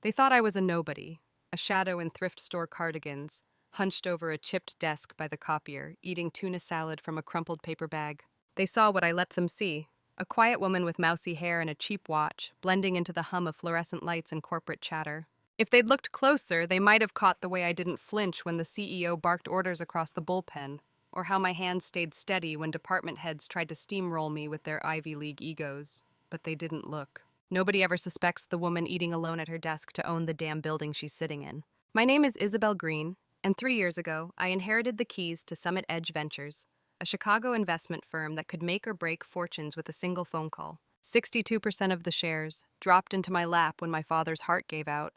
They thought I was a nobody, a shadow in thrift store cardigans, hunched over a chipped desk by the copier, eating tuna salad from a crumpled paper bag. They saw what I let them see, a quiet woman with mousy hair and a cheap watch, blending into the hum of fluorescent lights and corporate chatter. If they'd looked closer, they might have caught the way I didn't flinch when the CEO barked orders across the bullpen, or how my hands stayed steady when department heads tried to steamroll me with their Ivy League egos. But they didn't look. Nobody ever suspects the woman eating alone at her desk to own the damn building she's sitting in. My name is Isabel Green, and 3 years ago, I inherited the keys to Summit Edge Ventures, a Chicago investment firm that could make or break fortunes with a single phone call. 62% of the shares dropped into my lap when my father's heart gave out.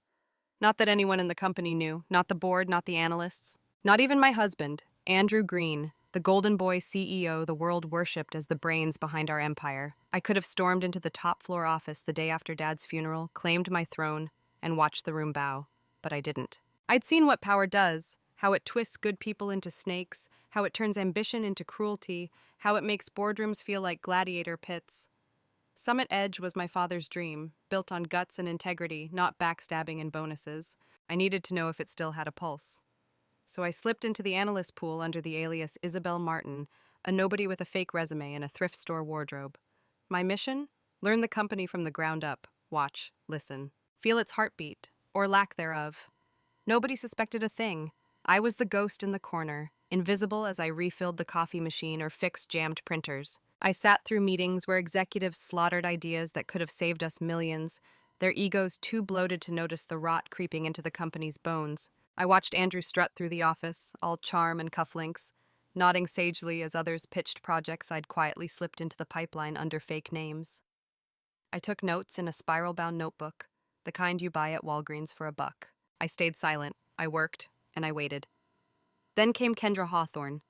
Not that anyone in the company knew, not the board, not the analysts, not even my husband, Andrew Green, the Golden Boy CEO the world worshipped as the brains behind our empire. I could have stormed into the top floor office the day after Dad's funeral, claimed my throne, and watched the room bow, but I didn't. I'd seen what power does, how it twists good people into snakes, how it turns ambition into cruelty, how it makes boardrooms feel like gladiator pits. Summit Edge was my father's dream, built on guts and integrity, not backstabbing and bonuses. I needed to know if it still had a pulse. So I slipped into the analyst pool under the alias Isabel Martin, a nobody with a fake resume and a thrift store wardrobe. My mission? Learn the company from the ground up. Watch, listen. Feel its heartbeat, or lack thereof. Nobody suspected a thing. I was the ghost in the corner, invisible as I refilled the coffee machine or fixed jammed printers. I sat through meetings where executives slaughtered ideas that could have saved us millions, their egos too bloated to notice the rot creeping into the company's bones. I watched Andrew strut through the office, all charm and cufflinks, nodding sagely as others pitched projects I'd quietly slipped into the pipeline under fake names. I took notes in a spiral-bound notebook, the kind you buy at Walgreens for $1. I stayed silent, I worked, and I waited. Then came Kendra Hawthorne.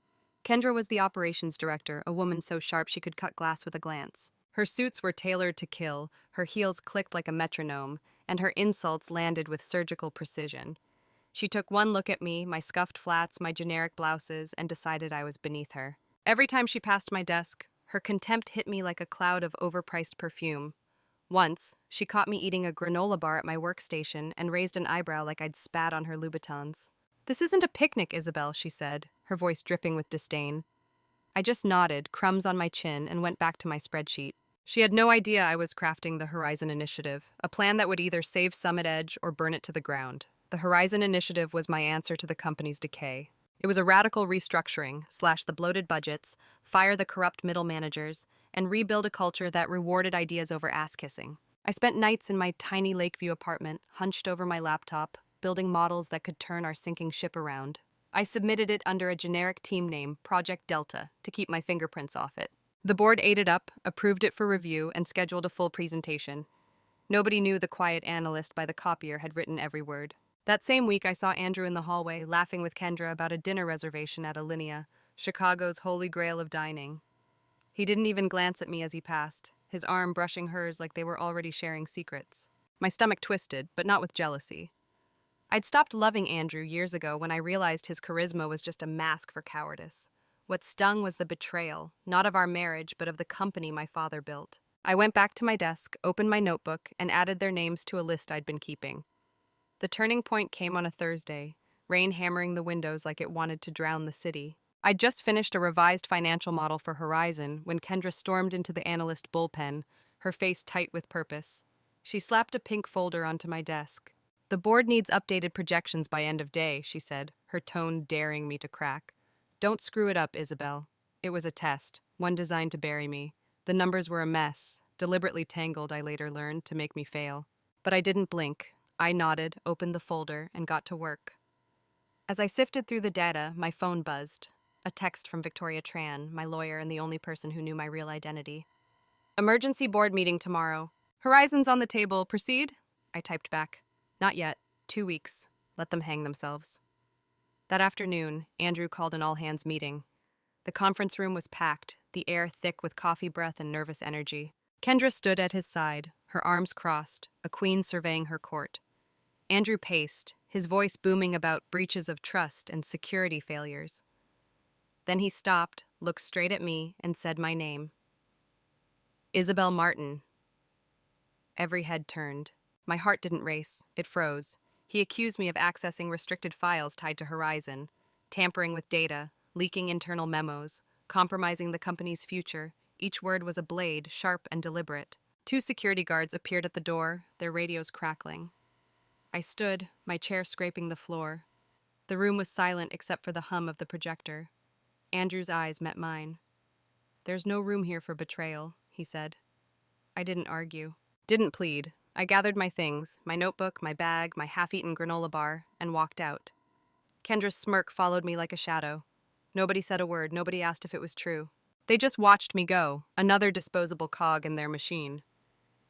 Kendra was the operations director, a woman so sharp she could cut glass with a glance. Her suits were tailored to kill, her heels clicked like a metronome, and her insults landed with surgical precision. She took one look at me, my scuffed flats, my generic blouses, and decided I was beneath her. Every time she passed my desk, her contempt hit me like a cloud of overpriced perfume. Once, she caught me eating a granola bar at my workstation and raised an eyebrow like I'd spat on her Louboutins. "This isn't a picnic, Isabel," she said, her voice dripping with disdain. I just nodded, crumbs on my chin, and went back to my spreadsheet. She had no idea I was crafting the Horizon Initiative, a plan that would either save Summit Edge or burn it to the ground. The Horizon Initiative was my answer to the company's decay. It was a radical restructuring, slash the bloated budgets, fire the corrupt middle managers, and rebuild a culture that rewarded ideas over ass-kissing. I spent nights in my tiny Lakeview apartment, hunched over my laptop, building models that could turn our sinking ship around. I submitted it under a generic team name, Project Delta, to keep my fingerprints off it. The board ate it up, approved it for review, and scheduled a full presentation. Nobody knew the quiet analyst by the copier had written every word. That same week, I saw Andrew in the hallway, laughing with Kendra about a dinner reservation at Alinea, Chicago's holy grail of dining. He didn't even glance at me as he passed, his arm brushing hers like they were already sharing secrets. My stomach twisted, but not with jealousy. I'd stopped loving Andrew years ago when I realized his charisma was just a mask for cowardice. What stung was the betrayal, not of our marriage, but of the company my father built. I went back to my desk, opened my notebook, and added their names to a list I'd been keeping. The turning point came on a Thursday, rain hammering the windows like it wanted to drown the city. I'd just finished a revised financial model for Horizon when Kendra stormed into the analyst bullpen, her face tight with purpose. She slapped a pink folder onto my desk. "The board needs updated projections by end of day," she said, her tone daring me to crack. "Don't screw it up, Isabel." It was a test, one designed to bury me. The numbers were a mess, deliberately tangled, I later learned, to make me fail. But I didn't blink. I nodded, opened the folder, and got to work. As I sifted through the data, my phone buzzed. A text from Victoria Tran, my lawyer and the only person who knew my real identity. "Emergency board meeting tomorrow. Horizon's on the table. Proceed?" I typed back. "Not yet. 2 weeks. Let them hang themselves." That afternoon, Andrew called an all-hands meeting. The conference room was packed, the air thick with coffee breath and nervous energy. Kendra stood at his side, her arms crossed, a queen surveying her court. Andrew paced, his voice booming about breaches of trust and security failures. Then he stopped, looked straight at me, and said my name. "Isabel Martin." Every head turned. My heart didn't race, it froze. He accused me of accessing restricted files tied to Horizon, tampering with data, leaking internal memos, compromising the company's future. Each word was a blade, sharp and deliberate. Two security guards appeared at the door, their radios crackling. I stood, my chair scraping the floor. The room was silent except for the hum of the projector. Andrew's eyes met mine. "There's no room here for betrayal," he said. I didn't argue. Didn't plead. I gathered my things, my notebook, my bag, my half-eaten granola bar, and walked out. Kendra's smirk followed me like a shadow. Nobody said a word, nobody asked if it was true. They just watched me go, another disposable cog in their machine.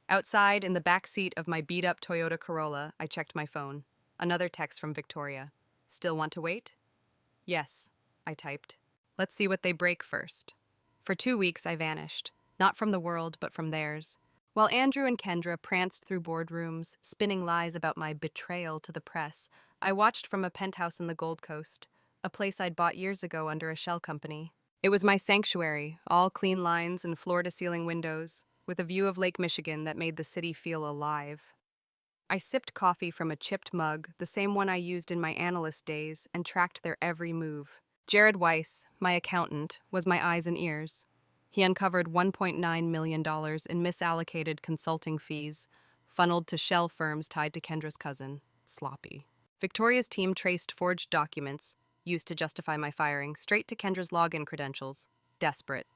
Outside, in the back seat of my beat-up Toyota Corolla, I checked my phone. Another text from Victoria. "Still want to wait?" "Yes," I typed. "Let's see what they break first." For 2 weeks, I vanished. Not from the world, but from theirs. While Andrew and Kendra pranced through boardrooms, spinning lies about my betrayal to the press, I watched from a penthouse in the Gold Coast, a place I'd bought years ago under a shell company. It was my sanctuary, all clean lines and floor-to-ceiling windows, with a view of Lake Michigan that made the city feel alive. I sipped coffee from a chipped mug, the same one I used in my analyst days, and tracked their every move. Jared Weiss, my accountant, was my eyes and ears. He uncovered $1.9 million in misallocated consulting fees, funneled to shell firms tied to Kendra's cousin, Sloppy. Victoria's team traced forged documents, used to justify my firing, straight to Kendra's login credentials. Desperate.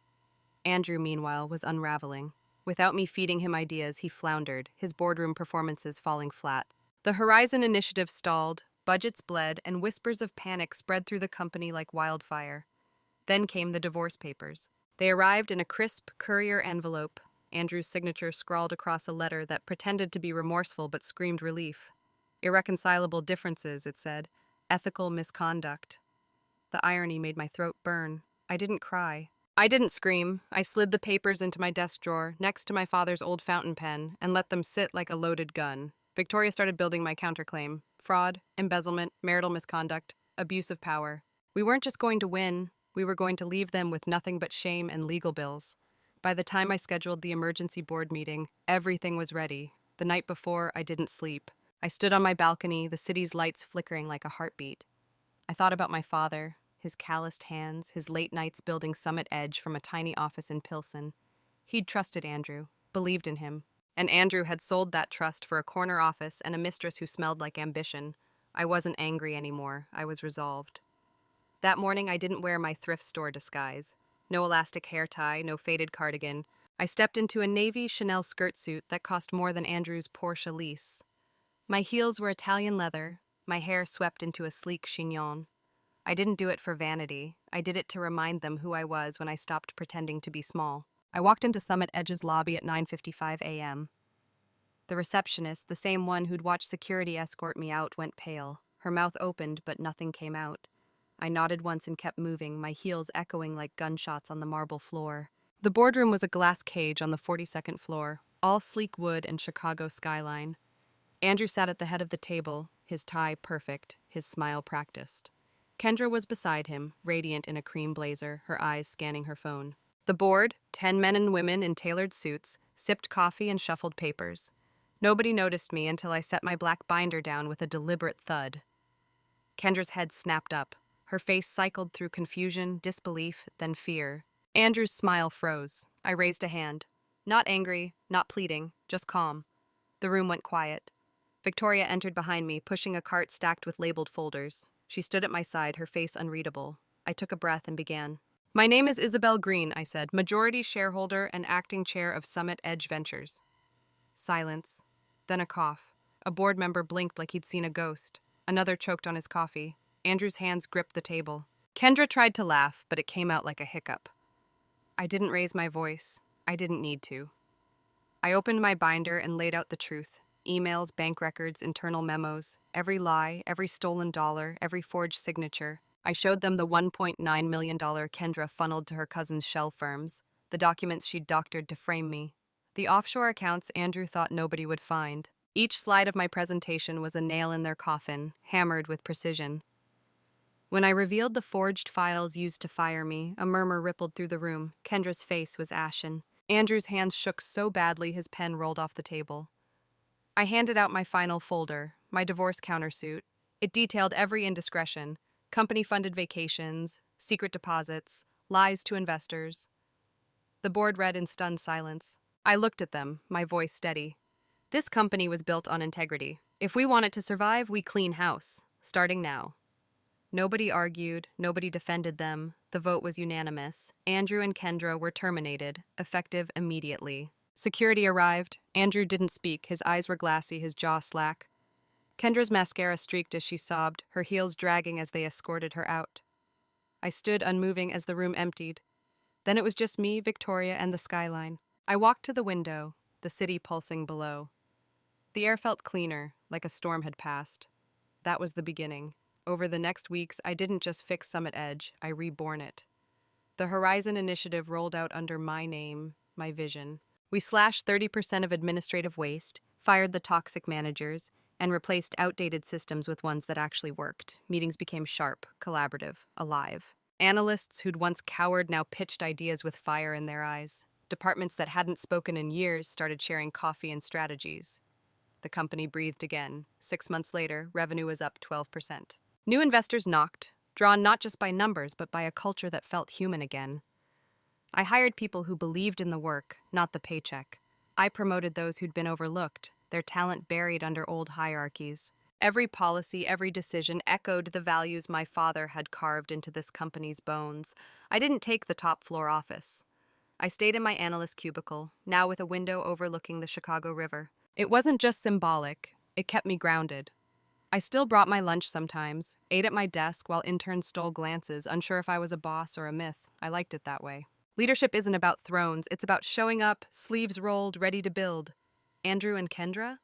Andrew, meanwhile, was unraveling. Without me feeding him ideas, he floundered, his boardroom performances falling flat. The Horizon initiative stalled, budgets bled, and whispers of panic spread through the company like wildfire. Then came the divorce papers. They arrived in a crisp courier envelope, Andrew's signature scrawled across a letter that pretended to be remorseful but screamed relief. Irreconcilable differences, it said. Ethical misconduct. The irony made my throat burn. I didn't cry. I didn't scream. I slid the papers into my desk drawer, next to my father's old fountain pen, and let them sit like a loaded gun. Victoria started building my counterclaim. Fraud, embezzlement, marital misconduct, abuse of power. We weren't just going to win. We were going to leave them with nothing but shame and legal bills. By the time I scheduled the emergency board meeting, everything was ready. The night before, I didn't sleep. I stood on my balcony, the city's lights flickering like a heartbeat. I thought about my father, his calloused hands, his late nights building Summit Edge from a tiny office in Pilsen. He'd trusted Andrew, believed in him. And Andrew had sold that trust for a corner office and a mistress who smelled like ambition. I wasn't angry anymore. I was resolved. That morning, I didn't wear my thrift store disguise. No elastic hair tie, no faded cardigan. I stepped into a navy Chanel skirt suit that cost more than Andrew's Porsche lease. My heels were Italian leather, my hair swept into a sleek chignon. I didn't do it for vanity. I did it to remind them who I was when I stopped pretending to be small. I walked into Summit Edge's lobby at 9:55 a.m. The receptionist, the same one who'd watched security escort me out, went pale. Her mouth opened, but nothing came out. I nodded once and kept moving, my heels echoing like gunshots on the marble floor. The boardroom was a glass cage on the 42nd floor, all sleek wood and Chicago skyline. Andrew sat at the head of the table, his tie perfect, his smile practiced. Kendra was beside him, radiant in a cream blazer, her eyes scanning her phone. The board, 10 men and women in tailored suits, sipped coffee and shuffled papers. Nobody noticed me until I set my black binder down with a deliberate thud. Kendra's head snapped up. Her face cycled through confusion, disbelief, then fear. Andrew's smile froze. I raised a hand. Not angry, not pleading, just calm. The room went quiet. Victoria entered behind me, pushing a cart stacked with labeled folders. She stood at my side, her face unreadable. I took a breath and began. "My name is Isabel Green," I said, "majority shareholder and acting chair of Summit Edge Ventures." Silence. Then a cough. A board member blinked like he'd seen a ghost. Another choked on his coffee. Andrew's hands gripped the table. Kendra tried to laugh, but it came out like a hiccup. I didn't raise my voice. I didn't need to. I opened my binder and laid out the truth. Emails, bank records, internal memos. Every lie, every stolen dollar, every forged signature. I showed them the $1.9 million Kendra funneled to her cousin's shell firms, the documents she'd doctored to frame me, the offshore accounts Andrew thought nobody would find. Each slide of my presentation was a nail in their coffin, hammered with precision. When I revealed the forged files used to fire me, a murmur rippled through the room. Kendra's face was ashen. Andrew's hands shook so badly his pen rolled off the table. I handed out my final folder, my divorce countersuit. It detailed every indiscretion: company-funded vacations, secret deposits, lies to investors. The board read in stunned silence. I looked at them, my voice steady. This company was built on integrity. If we want it to survive, we clean house, starting now. Nobody argued, nobody defended them. The vote was unanimous. Andrew and Kendra were terminated, effective immediately. Security arrived. Andrew didn't speak. His eyes were glassy, his jaw slack. Kendra's mascara streaked as she sobbed, her heels dragging as they escorted her out. I stood unmoving as the room emptied. Then it was just me, Victoria, and the skyline. I walked to the window, the city pulsing below. The air felt cleaner, like a storm had passed. That was the beginning. Over the next weeks, I didn't just fix Summit Edge, I reborn it. The Horizon Initiative rolled out under my name, my vision. We slashed 30% of administrative waste, fired the toxic managers, and replaced outdated systems with ones that actually worked. Meetings became sharp, collaborative, alive. Analysts who'd once cowered now pitched ideas with fire in their eyes. Departments that hadn't spoken in years started sharing coffee and strategies. The company breathed again. 6 months later, revenue was up 12%. New investors knocked, drawn not just by numbers, but by a culture that felt human again. I hired people who believed in the work, not the paycheck. I promoted those who'd been overlooked, their talent buried under old hierarchies. Every policy, every decision echoed the values my father had carved into this company's bones. I didn't take the top floor office. I stayed in my analyst cubicle, now with a window overlooking the Chicago River. It wasn't just symbolic, it kept me grounded. I still brought my lunch sometimes, ate at my desk while interns stole glances, unsure if I was a boss or a myth. I liked it that way. Leadership isn't about thrones, it's about showing up, sleeves rolled, ready to build. Andrew and Kendra?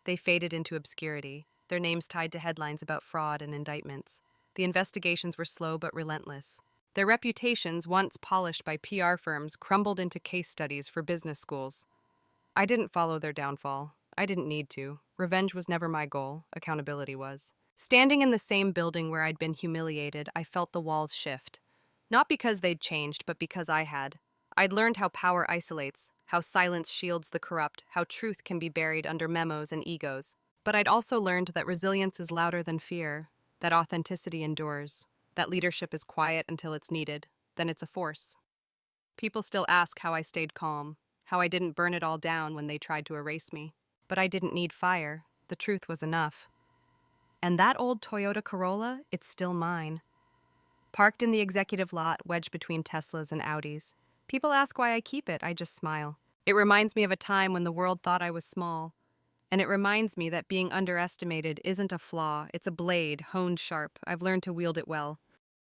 They faded into obscurity, their names tied to headlines about fraud and indictments. The investigations were slow but relentless. Their reputations, once polished by PR firms, crumbled into case studies for business schools. I didn't follow their downfall. I didn't need to. Revenge was never my goal, accountability was. Standing in the same building where I'd been humiliated, I felt the walls shift. Not because they'd changed, but because I had. I'd learned how power isolates, how silence shields the corrupt, how truth can be buried under memos and egos. But I'd also learned that resilience is louder than fear, that authenticity endures, that leadership is quiet until it's needed, then it's a force. People still ask how I stayed calm, how I didn't burn it all down when they tried to erase me. But I didn't need fire. The truth was enough. And that old Toyota Corolla, it's still mine. Parked in the executive lot, wedged between Teslas and Audis. People ask why I keep it, I just smile. It reminds me of a time when the world thought I was small. And it reminds me that being underestimated isn't a flaw, it's a blade, honed sharp. I've learned to wield it well.